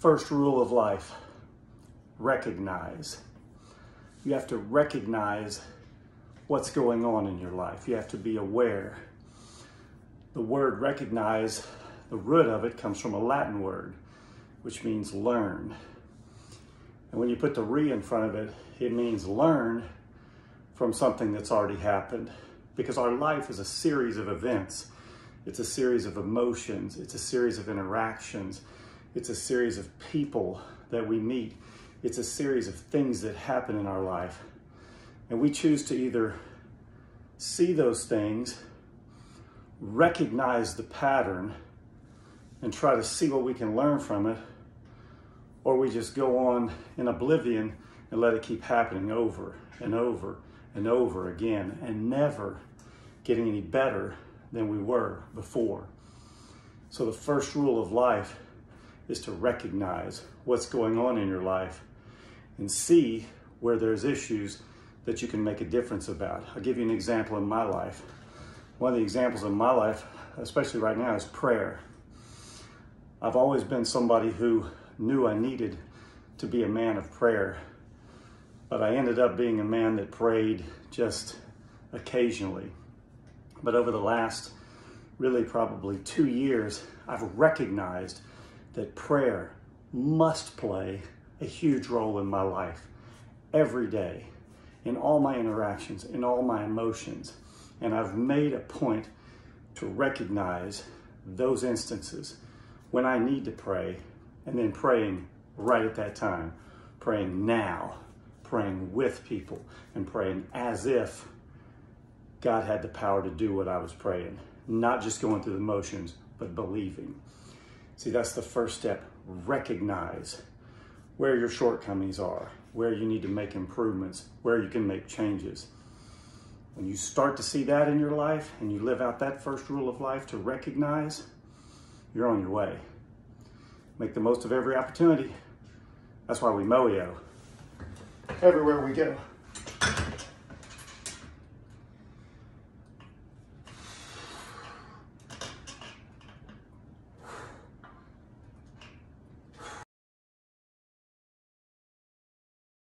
First rule of life, recognize. You have to recognize what's going on in your life. You have to be aware. The word recognize, the root of it comes from a Latin word, which means learn. And when you put the re in front of it, it means learn from something that's already happened. Because our life is a series of events. It's a series of emotions. It's a series of interactions. It's a series of people that we meet. It's a series of things that happen in our life. And we choose to either see those things, recognize the pattern, and try to see what we can learn from it, or we just go on in oblivion and let it keep happening over and over and over again, and never getting any better than we were before. So the first rule of life is to recognize what's going on in your life and see where there's issues that you can make a difference about. I'll give you an example in my life. One of the examples in my life, especially right now, is prayer. I've always been somebody who knew I needed to be a man of prayer, but I ended up being a man that prayed just occasionally. But over the last, really probably 2 years, I've recognized that prayer must play a huge role in my life every day, in all my interactions, in all my emotions. And I've made a point to recognize those instances when I need to pray, and then praying right at that time, praying now, praying with people, and praying as if God had the power to do what I was praying. Not just going through the motions, but believing. See, that's the first step. Recognize where your shortcomings are, where you need to make improvements, where you can make changes. When you start to see that in your life and you live out that first rule of life to recognize, you're on your way. Make the most of every opportunity. That's why we mow everywhere we go.